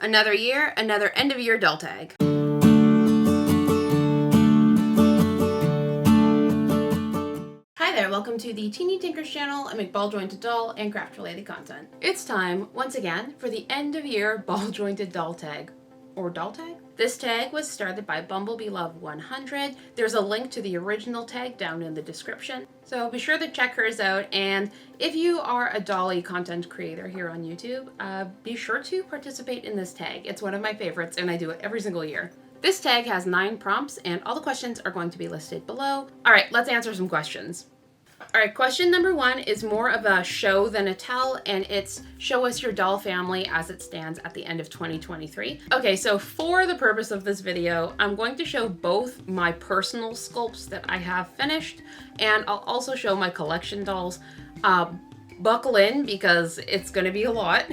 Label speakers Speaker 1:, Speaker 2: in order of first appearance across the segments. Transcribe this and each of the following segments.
Speaker 1: Another year, another end of year doll tag. Hi there, welcome to the Teeny Tinkers channel. I make ball jointed doll and craft related content. It's time, once again, for the end of year ball jointed doll tag. Or doll tag? This tag was started by Bumblebee Love 100. There's a link to the original tag down in the description. So be sure to check hers out, and if you are a dolly content creator here on YouTube, be sure to participate in this tag. It's one of my favorites and I do it every single year. This tag has 9 prompts and all the questions are going to be listed below. Alright, let's answer some questions. Alright, question number 1 is more of a show than a tell, and it's show us your doll family as it stands at the end of 2023. Okay, so for the purpose of this video, I'm going to show both my personal sculpts that I have finished, and I'll also show my collection dolls. Buckle in because it's going to be a lot.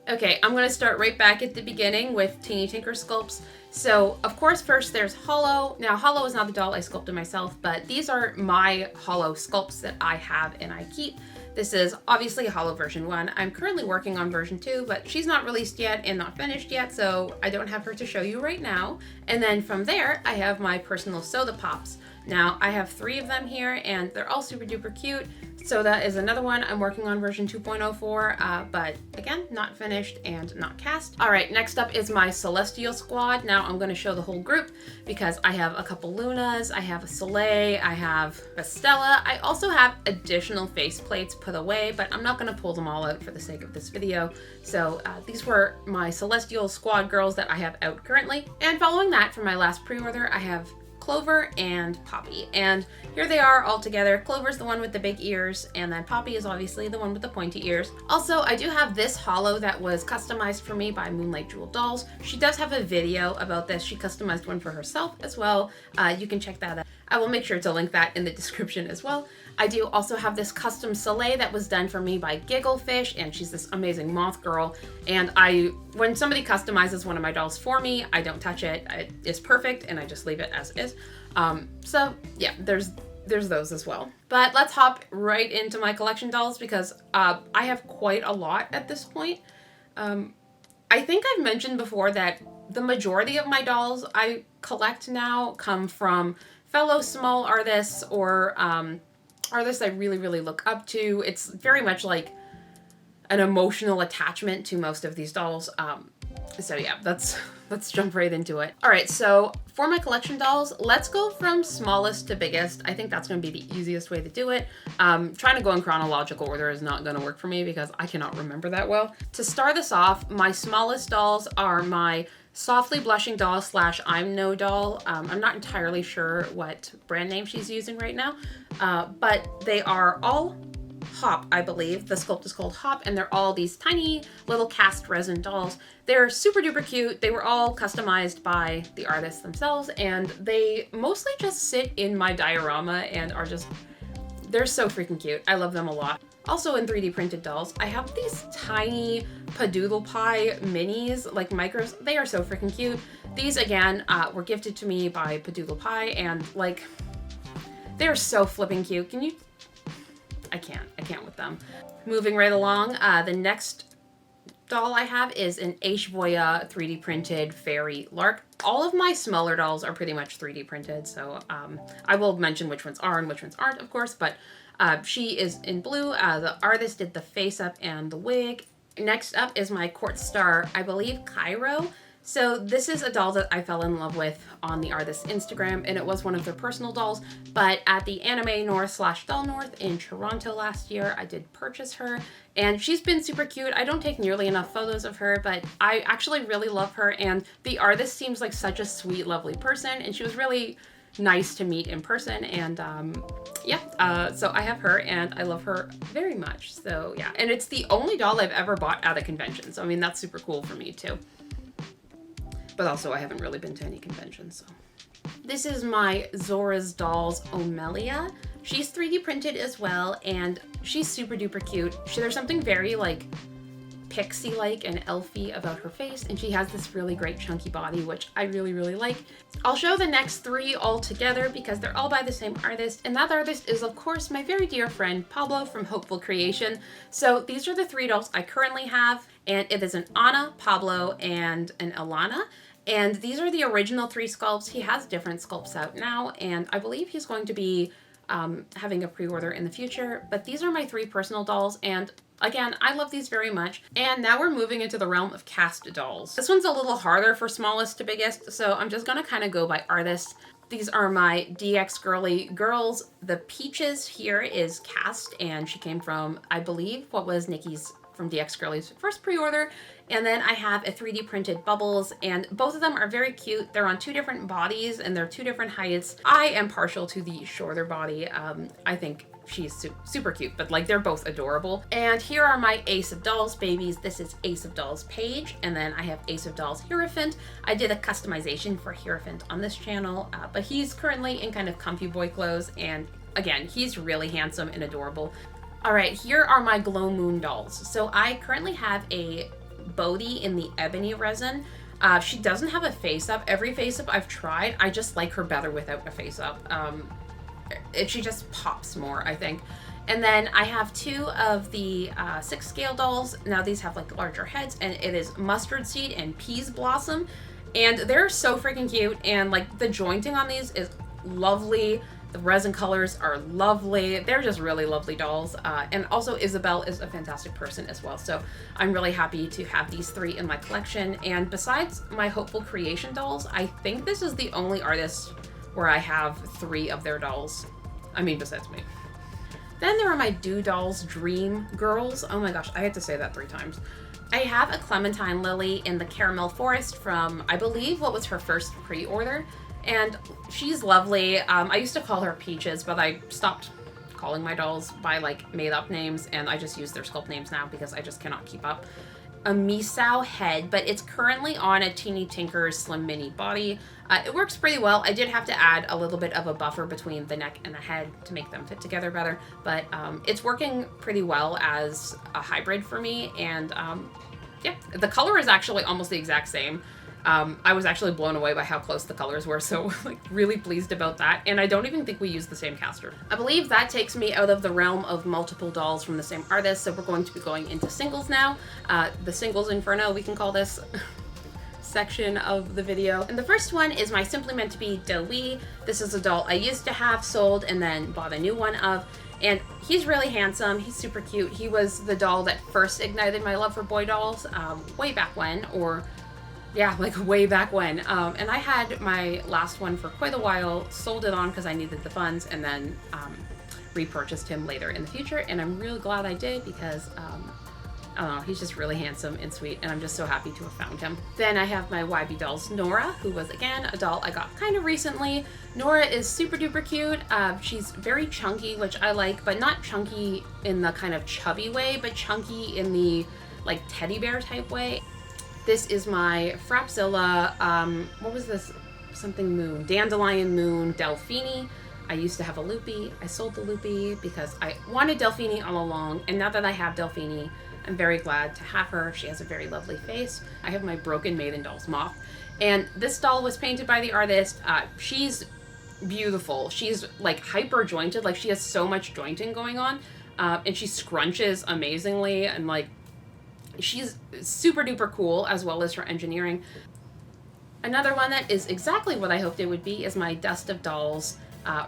Speaker 1: Okay, I'm going to start right back at the beginning with Teeny Tinker sculpts. So, of course, first there's Hollow. Now, Hollow is not the doll I sculpted myself, but these are my Hollow sculpts that I have and I keep. This is obviously Hollow version 1. I'm currently working on version 2, but she's not released yet and not finished yet, so I don't have her to show you right now. And then from there, I have my personal Soda Pops. Now, I have 3 of them here, and they're all super duper cute. Soda is another one I'm working on version 2.0 for, but again, not finished and not cast. All right, next up is my Celestial Squad. Now I'm going to show the whole group because I have a couple Lunas, I have a Soleil, I have a Stella. I also have additional faceplates put away, but I'm not going to pull them all out for the sake of this video. So these were my Celestial Squad girls that I have out currently. And following that, for my last pre-order, I have Clover and Poppy, and here they are all together. Clover's the one with the big ears, and then Poppy is obviously the one with the pointy ears. Also, I do have this Hollow that was customized for me by Moonlight Jewel Dolls. She does have a video about this. She customized one for herself as well. You can check that out. I will make sure to link that in the description as well. I do also have this custom Soleil that was done for me by Gigglefish, and she's this amazing moth girl. And when somebody customizes one of my dolls for me, I don't touch it. It is perfect, and I just leave it as is. So yeah, there's those as well. But let's hop right into my collection dolls because I have quite a lot at this point. I think I've mentioned before that the majority of my dolls I collect now come from fellow small artists or artists I really, really look up to. It's very much like an emotional attachment to most of these dolls. So yeah, let's jump right into it. All right, so for my collection dolls, let's go from smallest to biggest. I think that's going to be the easiest way to do it. Trying to go in chronological order is not going to work for me because I cannot remember that well. To start this off, my smallest dolls are my Softly Blushing doll / I'm No doll. I'm not entirely sure what brand name she's using right now, but they are all Hop, I believe. The sculpt is called Hop, and they're all these tiny little cast resin dolls. They're super duper cute. They were all customized by the artists themselves, and they mostly just sit in my diorama and are just, they're so freaking cute. I love them a lot. Also in 3D printed dolls, I have these tiny Padoodle Pie minis, like micros. They are so freaking cute. These, again, were gifted to me by Padoodle Pie, and like, they're so flipping cute. Can you? I can't with them. Moving right along, the next doll I have is an Voya 3D printed fairy lark. All of my smaller dolls are pretty much 3D printed, so I will mention which ones are and which ones aren't, of course, but she is in blue. The artist did the face up and the wig. Next up is my Quartz Star, I believe Cairo. So this is a doll that I fell in love with on the artist's Instagram, and it was one of their personal dolls, but at the Anime North / Doll North in Toronto last year, I did purchase her, and she's been super cute. I don't take nearly enough photos of her, but I actually really love her, and the artist seems like such a sweet, lovely person, and she was really nice to meet in person, and so I have her, and I love her very much. So yeah, and it's the only doll I've ever bought at a convention, so I mean, that's super cool for me too. But also, I haven't really been to any conventions, so. This is my Zora's Dolls Omelia. She's 3D printed as well, and she's super duper cute. There's something very like pixie-like and elfy about her face, and she has this really great chunky body, which I really, really like. I'll show the next 3 all together because they're all by the same artist, and that artist is, of course, my very dear friend Pablo from Hopeful Creation. So these are the 3 dolls I currently have, and it is an Anna, Pablo, and an Alana. And these are the original 3 sculpts. He has different sculpts out now, and I believe he's going to be having a pre-order in the future. But these are my 3 personal dolls, and again, I love these very much. And now we're moving into the realm of cast dolls. This one's a little harder for smallest to biggest, so I'm just gonna kind of go by artist. These are my DX Girly girls. The Peaches here is cast, and she came from, I believe, what was Nikki's from DX Girly's first pre-order. And then I have a 3D printed Bubbles, and both of them are very cute. They're on 2 different bodies, and they're 2 different heights. I am partial to the shorter body. I think she's super cute, but like they're both adorable. And here are my Ace of Dolls babies. This is Ace of Dolls Paige, and then I have Ace of Dolls Hierophant. I did a customization for Hierophant on this channel, but he's currently in kind of comfy boy clothes, and again, he's really handsome and adorable. All right, here are my Glow Moon dolls. So I currently have a Bodhi in the ebony resin. She doesn't have a face up. Every face up I've tried, I just like her better without a face up. She just pops more, I think. And then I have 2 of the 6 scale dolls. Now these have like larger heads, and it is Mustard Seed and Peas Blossom. And they're so freaking cute, and like the jointing on these is lovely. The resin colors are lovely. They're just really lovely dolls. And also Isabel is a fantastic person as well. So I'm really happy to have these 3 in my collection. And besides my Hopeful Creation dolls, I think this is the only artist where I have 3 of their dolls. I mean, besides me. Then there are my Do Dolls Dream Girls. Oh my gosh, I had to say that 3 times. I have a Clementine Lily in the Caramel Forest from, I believe, what was her first pre-order. And she's lovely. I used to call her Peaches, but I stopped calling my dolls by like made up names, and I just use their sculpt names now because I just cannot keep up. A Misao head, but it's currently on a Teeny Tinker's Slim Mini body. It works pretty well. I did have to add a little bit of a buffer between the neck and the head to make them fit together better, but it's working pretty well as a hybrid for me. And yeah, the color is actually almost the exact same. I was actually blown away by how close the colors were, so like really pleased about that. And I don't even think we used the same caster. I believe that takes me out of the realm of multiple dolls from the same artist, so we're going to be going into singles now. The Singles Inferno, we can call this section of the video. And the first one is my Simply Meant to Be Doe. This is a doll I used to have sold and then bought a new one of. And he's really handsome. He's super cute. He was the doll that first ignited my love for boy dolls way back when, or yeah, like way back when. And I had my last one for quite a while, sold it on because I needed the funds, and then repurchased him later in the future. And I'm really glad I did because, I don't know, he's just really handsome and sweet, and I'm just so happy to have found him. Then I have my YB Dolls Nora, who was, again, a doll I got kind of recently. Nora is super duper cute. She's very chunky, which I like, but not chunky in the kind of chubby way, but chunky in the like teddy bear type way. This is my Frapzilla, what was this? Something Moon, Dandelion Moon Delphini. I used to have a Loopy. I sold the Loopy because I wanted Delphini all along, and now that I have Delphini, I'm very glad to have her. She has a very lovely face. I have my Broken Maiden Dolls Moth, and this doll was painted by the artist. She's beautiful. She's like hyper jointed, like she has so much jointing going on, and she scrunches amazingly, and like she's super duper cool, as well as her engineering. Another one that is exactly what I hoped it would be is my Dust of Dolls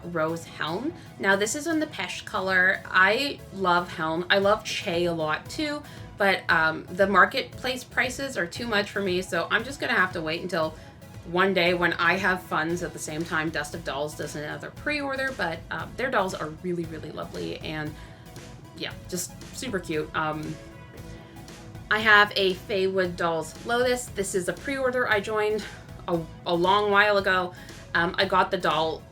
Speaker 1: Rose Helm. Now this is in the Pesh color. I love Helm. I love Che a lot too, but the marketplace prices are too much for me, so I'm just gonna have to wait until one day when I have funds at the same time Dust of Dolls does another pre-order. But their dolls are really, really lovely, and yeah, just super cute. I have a Feywood Dolls Lotus. This is a pre-order I joined a long while ago. I got the doll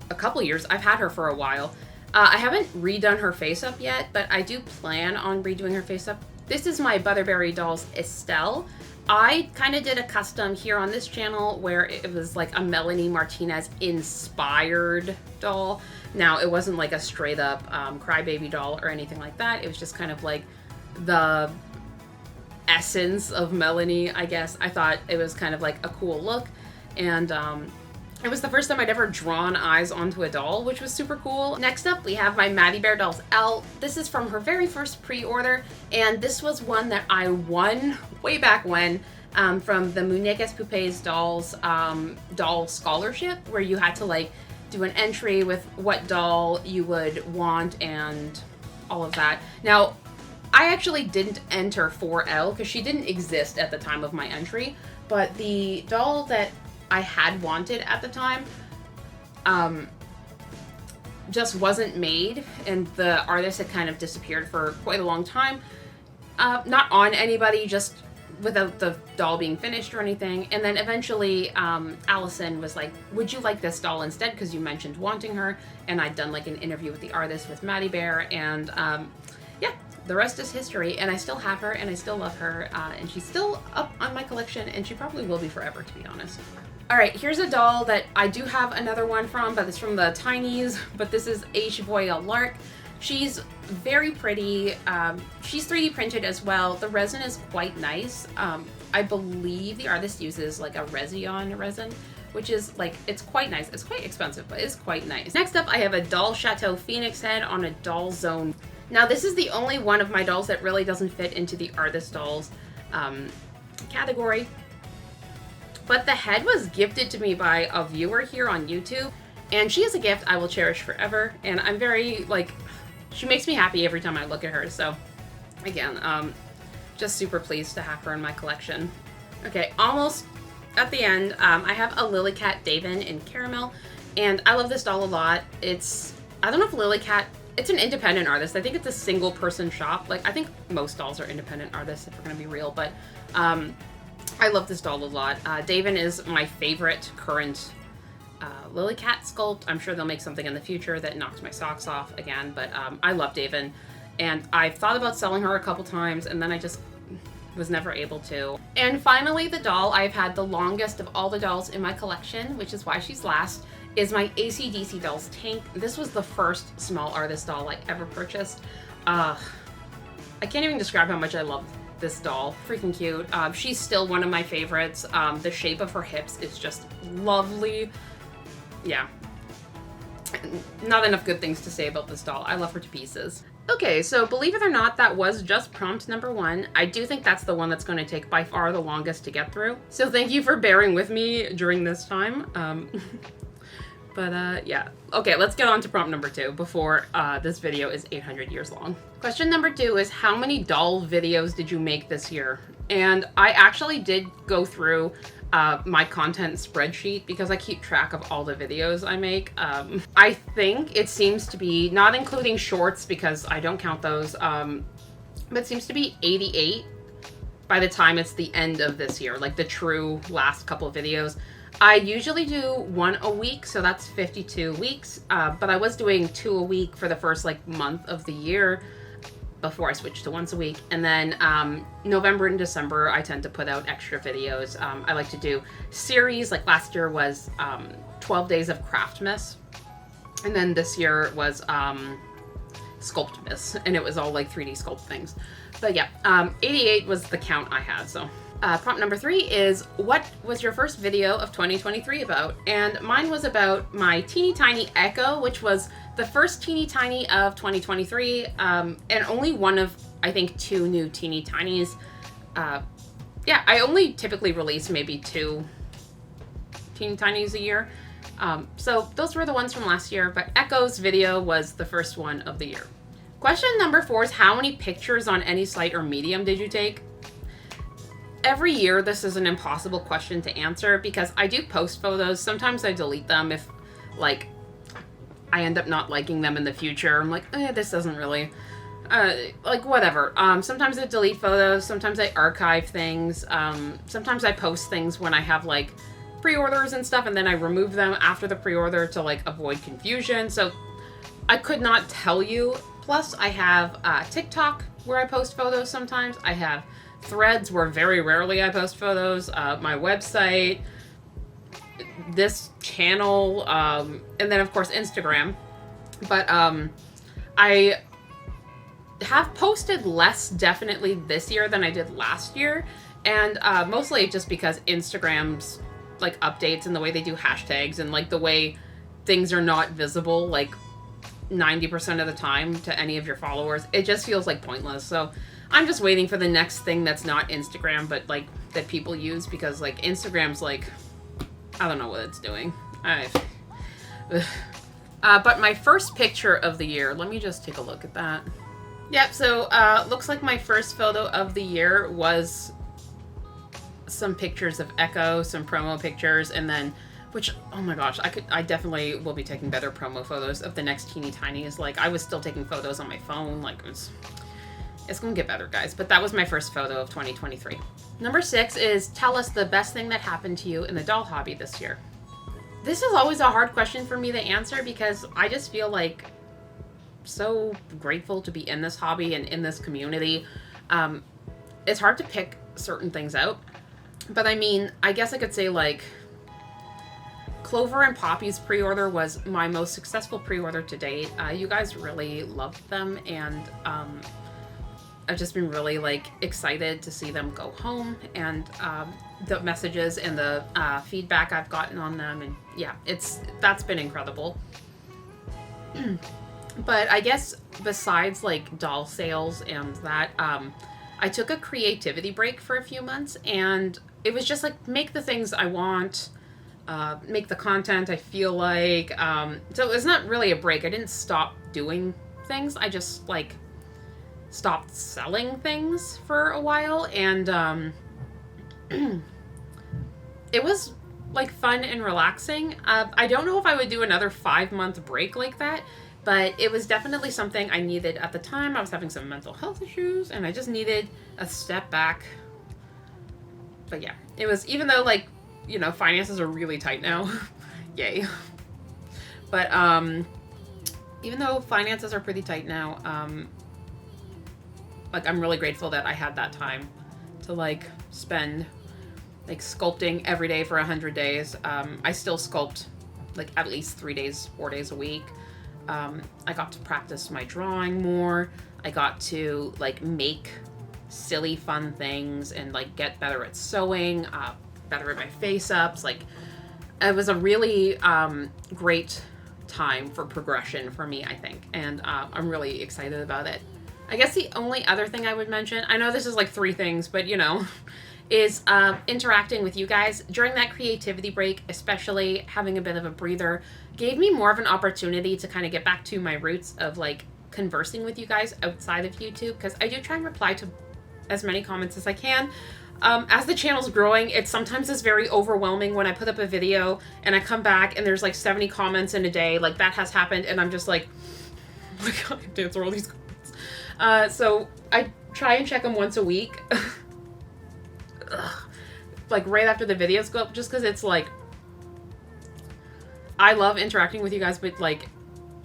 Speaker 1: a couple years. I've had her for a while. I haven't redone her face up yet, but I do plan on redoing her face up. This is my Butterberry Dolls Estelle. I kind of did a custom here on this channel where it was like a Melanie Martinez inspired doll. Now it wasn't like a straight up crybaby doll or anything like that. It was just kind of like the essence of Melanie, I guess. I thought it was kind of like a cool look, and It was the first time I'd ever drawn eyes onto a doll, which was super cool. Next up, we have my Maddie Bear Dolls Elle. This is from her very first pre-order, and this was one that I won way back when from the Muñecas Poupées Dolls doll scholarship, where you had to like do an entry with what doll you would want and all of that. Now, I actually didn't enter for Elle because she didn't exist at the time of my entry, but the doll that I had wanted at the time just wasn't made, and the artist had kind of disappeared for quite a long time. Not on anybody, just without the doll being finished or anything. And then eventually Allison was like, would you like this doll instead, because you mentioned wanting her? And I'd done like an interview with the artist with Maddie Bear, and yeah, the rest is history. And I still have her, and I still love her, and she's still up on my collection, and she probably will be forever, to be honest. All right, here's a doll that I do have another one from, but it's from the Tinies, but this is a Chevoya Lark. She's very pretty. She's 3D printed as well. The resin is quite nice. I believe the artist uses like a Resin resin, which is like, it's quite nice. It's quite expensive, but it's quite nice. Next up, I have a Doll Chateau Phoenix head on a Doll Zone. Now, this is the only one of my dolls that really doesn't fit into the artist dolls category. But the head was gifted to me by a viewer here on YouTube, and she is a gift I will cherish forever, and I'm very, like, she makes me happy every time I look at her, so, again, just super pleased to have her in my collection. Okay, almost at the end, I have a Lily Cat Davin in caramel, and I love this doll a lot. It's, I don't know if Lily Cat, it's an independent artist. I think it's a single person shop. Like, I think most dolls are independent artists, if we're gonna be real, but, I love this doll a lot. Davin is my favorite current Lily Cat sculpt. I'm sure they'll make something in the future that knocks my socks off again, but I love Davin, and I've thought about selling her a couple times, and then I just was never able to. And finally, the doll I've had the longest of all the dolls in my collection, which is why she's last, is my AC/DC Dolls Tank. This was the first small artist doll I ever purchased. I can't even describe how much I love this doll. Freaking cute. She's still one of my favorites. The shape of her hips is just lovely. Yeah. Not enough good things to say about this doll. I love her to pieces. Okay, so believe it or not, that was just prompt number 1. I do think that's the one that's going to take by far the longest to get through. So thank you for bearing with me during this time. But yeah. Okay, let's get on to prompt number 2 before this video is 800 years long. Question number 2 is, how many doll videos did you make this year? And I actually did go through my content spreadsheet because I keep track of all the videos I make. I think it seems to be, not including shorts because I don't count those, but it seems to be 88 by the time it's the end of this year, like the true last couple of videos. I usually do 1 a week, so that's 52 weeks, but I was doing 2 a week for the first like month of the year before I switched to once a week. And then November and December, I tend to put out extra videos. I like to do series, like last year was 12 Days of Craftmas, and then this year was Sculptmas, and it was all like 3D sculpt things. But yeah, 88 was the count I had, so. Prompt number 3 is, what was your first video of 2023 about? And mine was about my teeny tiny Echo, which was the first teeny tiny of 2023, and only one of, I think, 2 new teeny tinies. Yeah, I only typically release maybe 2 teeny tinies a year. So those were the ones from last year, but Echo's video was the first one of the year. Question number 4 is, how many pictures on any site or medium did you take? Every year, this is an impossible question to answer because I do post photos. Sometimes I delete them if, like, I end up not liking them in the future. I'm like, this doesn't really, like, whatever. Sometimes I delete photos. Sometimes I archive things. Sometimes I post things when I have, like, pre-orders and stuff, and then I remove them after the pre-order to, like, avoid confusion. So I could not tell you. Plus, I have TikTok where I post photos sometimes. I have Threads where very rarely I post photos, my website, this channel, and then of course Instagram. But I have posted less definitely this year than I did last year, and mostly just because Instagram's like updates and the way they do hashtags and like the way things are not visible like 90% of the time to any of your followers. It just feels like pointless. So I'm just waiting for the next thing that's not Instagram, but like that people use, because like Instagram's like, I don't know what it's doing. But my first picture of the year, let me just take a look at that. Yep, so looks like my first photo of the year was some pictures of Echo, some promo pictures, and then, which, oh my gosh, I definitely will be taking better promo photos of the next teeny tinies. Like, I was still taking photos on my phone. Like, it's gonna get better, guys. But that was my first photo of 2023. Number 6 is, tell us the best thing that happened to you in the doll hobby this year. This is always a hard question for me to answer, because I just feel like so grateful to be in this hobby and in this community. It's hard to pick certain things out, but I mean, I guess I could say like Clover and Poppy's pre-order was my most successful pre-order to date. You guys really loved them, and I've just been really like excited to see them go home, and the messages and the feedback I've gotten on them, and yeah, that's been incredible. But I guess besides like doll sales and that, I took a creativity break for a few months, and it was just like make the things I want, make the content I feel like. So it's not really a break. I didn't stop doing things. I just like stopped selling things for a while, and it was like fun and relaxing. I don't know if I would do another 5-month break like that, but it was definitely something I needed at the time. I was having some mental health issues, and I just needed a step back. But yeah, it was, even though like, you know, finances are really tight now. Yay. But even though finances are pretty tight now, like I'm really grateful that I had that time to like spend like sculpting every day for 100 days. I still sculpt like at least 3 days, 4 days a week. I got to practice my drawing more. I got to like make silly fun things and like get better at sewing, better at my face ups. Like, it was a really great time for progression for me, I think, and I'm really excited about it. I guess the only other thing I would mention, I know this is like 3 things, but you know, is interacting with you guys during that creativity break, especially having a bit of a breather, gave me more of an opportunity to kind of get back to my roots of like conversing with you guys outside of YouTube, because I do try and reply to as many comments as I can. As the channel's growing, it sometimes is very overwhelming when I put up a video and I come back and there's like 70 comments in a day. Like, that has happened, and I'm just like, oh my god, I have to answer all these comments. So I try and check them once a week. Like right after the videos go up, just because it's like, I love interacting with you guys, but like,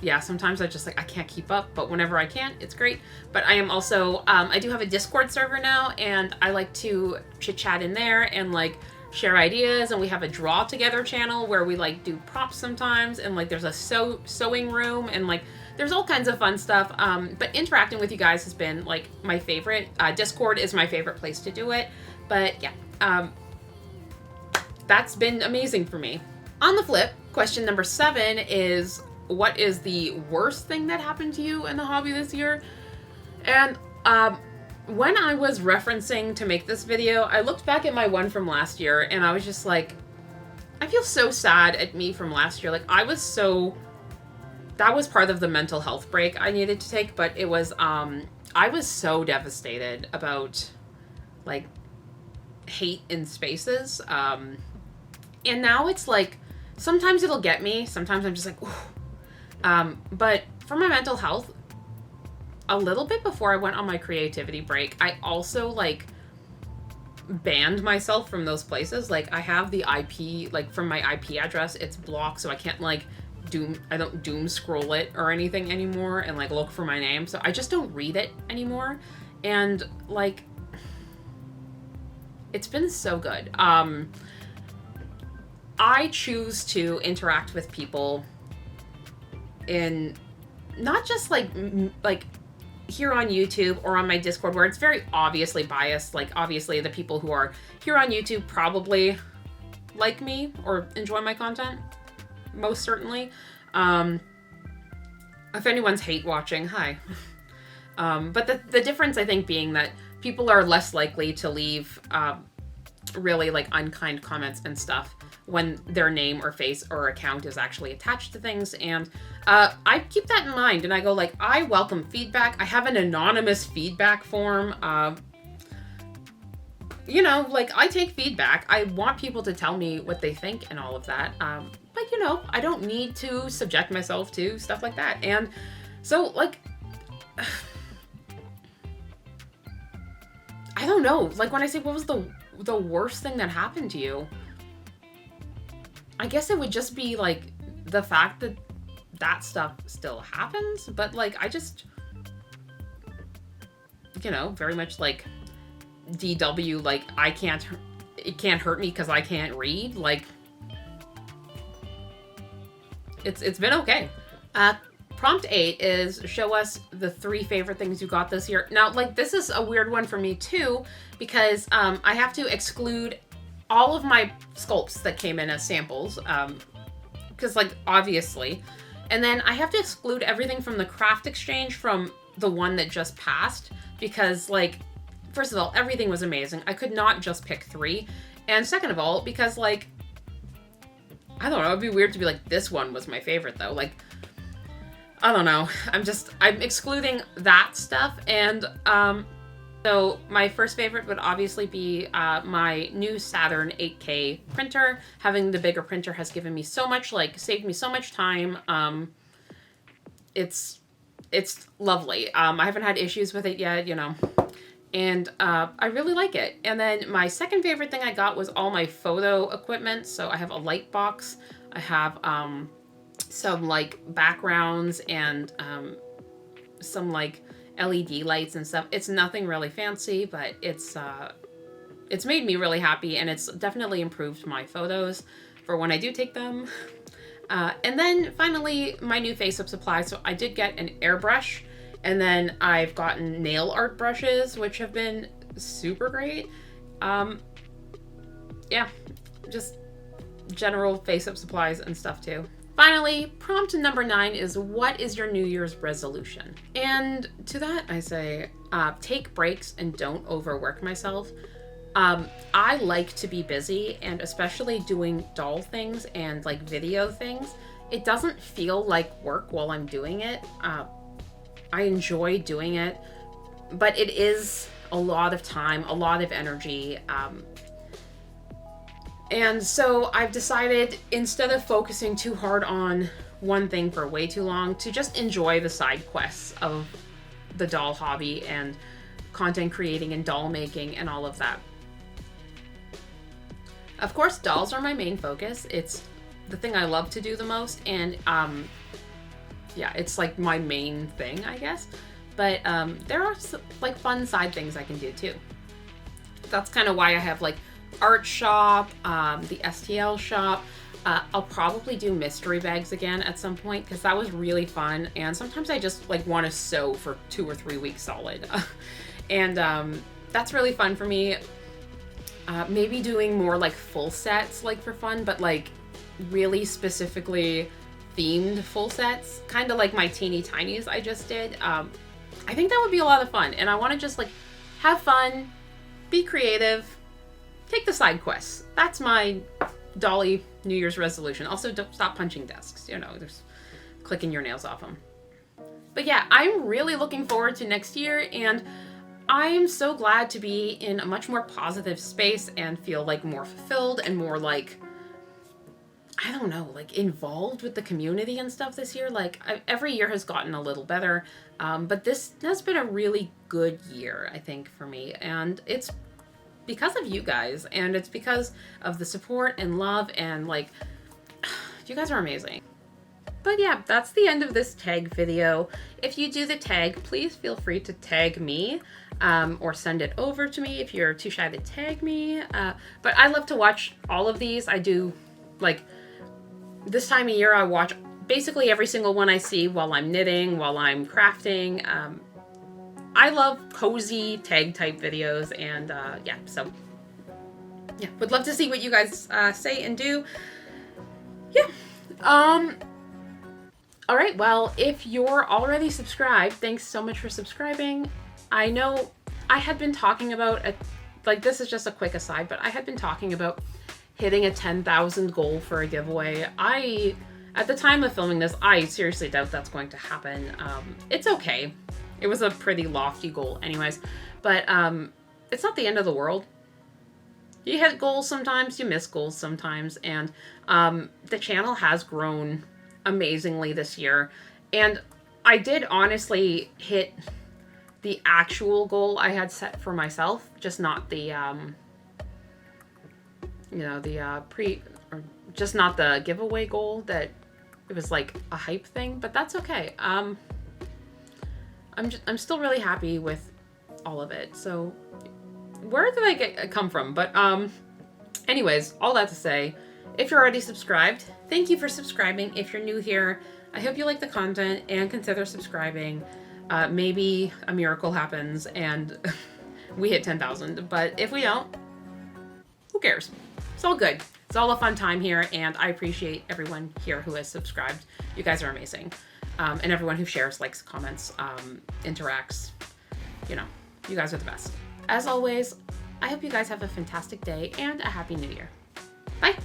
Speaker 1: yeah, sometimes I just like, I can't keep up, but whenever I can, it's great. But I am also, I do have a Discord server now, and I like to chit chat in there and like share ideas, and we have a draw together channel where we like do props sometimes, and like there's a sewing room, and like there's all kinds of fun stuff. But interacting with you guys has been like my favorite. Discord is my favorite place to do it. But yeah, that's been amazing for me. On the flip, question number 7 is, what is the worst thing that happened to you in the hobby this year? And when I was referencing to make this video, I looked back at my one from last year, and I was just like, I feel so sad at me from last year. Like, that was part of the mental health break I needed to take, but it was, I was so devastated about like hate in spaces. And now it's like, sometimes it'll get me, sometimes I'm just like, ooh. But for my mental health, a little bit before I went on my creativity break, I also like banned myself from those places. Like, I have the IP, like from my IP address, it's blocked, so I can't like I don't doom scroll it or anything anymore and like look for my name. So I just don't read it anymore. And like, it's been so good. I choose to interact with people in not just like here on YouTube or on my Discord, where it's very obviously biased. Like, obviously the people who are here on YouTube probably like me or enjoy my content, most certainly. If anyone's hate watching, hi. But the difference, I think, being that people are less likely to leave really like unkind comments and stuff when their name or face or account is actually attached to things. And I keep that in mind, and I go like, I welcome feedback. I have an anonymous feedback form. You know, like, I take feedback. I want people to tell me what they think and all of that. But, you know, I don't need to subject myself to stuff like that. And so, like, I don't know. Like, when I say what was the worst thing that happened to you, I guess it would just be, like, the fact that that stuff still happens. But, like, I just, you know, very much, like, DW, like, it can't hurt me because I can't read. Like, it's been okay. Prompt 8 is show us the 3 favorite things you got this year. Now, like, this is a weird one for me too, because I have to exclude all of my sculpts that came in as samples, because, like, obviously. And then I have to exclude everything from the craft exchange from the one that just passed, because, like, first of all, everything was amazing. I could not just pick 3. And second of all, because, like, I don't know, it'd be weird to be like, this one was my favorite, though. Like, I don't know. I'm excluding that stuff. And so my first favorite would obviously be my new Saturn 8K printer. Having the bigger printer has given me so much, like, saved me so much time. It's lovely. I haven't had issues with it yet, you know. And I really like it. And then my second favorite thing I got was all my photo equipment. So I have a light box. I have some, like, backgrounds and some, like, LED lights and stuff. It's nothing really fancy, but it's made me really happy, and it's definitely improved my photos for when I do take them. And then finally, my new face-up supply. So I did get an airbrush. And then I've gotten nail art brushes, which have been super great. Yeah, just general face-up supplies and stuff too. Finally, prompt number 9 is, what is your New Year's resolution? And to that I say, take breaks and don't overwork myself. I like to be busy, and especially doing doll things and, like, video things. It doesn't feel like work while I'm doing it. I enjoy doing it, but it is a lot of time, a lot of energy. And so I've decided, instead of focusing too hard on one thing for way too long, to just enjoy the side quests of the doll hobby and content creating and doll making and all of that. Of course, dolls are my main focus. It's the thing I love to do the most, and yeah, it's, like, my main thing, I guess. But there are, like, fun side things I can do too. That's kind of why I have, like, art shop, the STL shop. I'll probably do mystery bags again at some point, because that was really fun. And sometimes I just, like, want to sew for 2 or 3 weeks solid. And that's really fun for me. Maybe doing more, like, full sets, like, for fun, but, like, really specifically themed full sets, kind of like my teeny tinies I just did. I think that would be a lot of fun, and I want to just, like, have fun, be creative, take the side quests. That's my dolly New Year's resolution. Also, don't stop punching desks, you know, there's clicking your nails off them. But yeah, I'm really looking forward to next year, and I'm so glad to be in a much more positive space and feel, like, more fulfilled and more, like, I don't know, like, involved with the community and stuff this year. Like, every year has gotten a little better, but this has been a really good year, I think, for me. And it's because of you guys, and it's because of the support and love, and, like, you guys are amazing. But yeah, that's the end of this tag video. If you do the tag, please feel free to tag me, or send it over to me if you're too shy to tag me. But I love to watch all of these. I do, like, this time of year, I watch basically every single one I see while I'm knitting, while I'm crafting. I love cozy tag type videos, and yeah, so yeah, would love to see what you guys say and do. Yeah. All right, well, if you're already subscribed, thanks so much for subscribing. I know I had been talking about, this is just a quick aside, but I had been talking about hitting a 10,000 goal for a giveaway. At the time of filming this, I seriously doubt that's going to happen. It's okay. It was a pretty lofty goal anyways, but it's not the end of the world. You hit goals sometimes, you miss goals sometimes, and the channel has grown amazingly this year. And I did honestly hit the actual goal I had set for myself, just not the, just not the giveaway goal that it was like a hype thing, but that's okay. I'm still really happy with all of it. So where did I come from? But anyways, all that to say, if you're already subscribed, thank you for subscribing. If you're new here, I hope you like the content and consider subscribing. Maybe a miracle happens and we hit 10,000, but if we don't, who cares? It's all good. It's all a fun time here, and I appreciate everyone here who has subscribed. You guys are amazing. And everyone who shares, likes, comments, interacts. You know, you guys are the best. As always, I hope you guys have a fantastic day and a happy new year. Bye.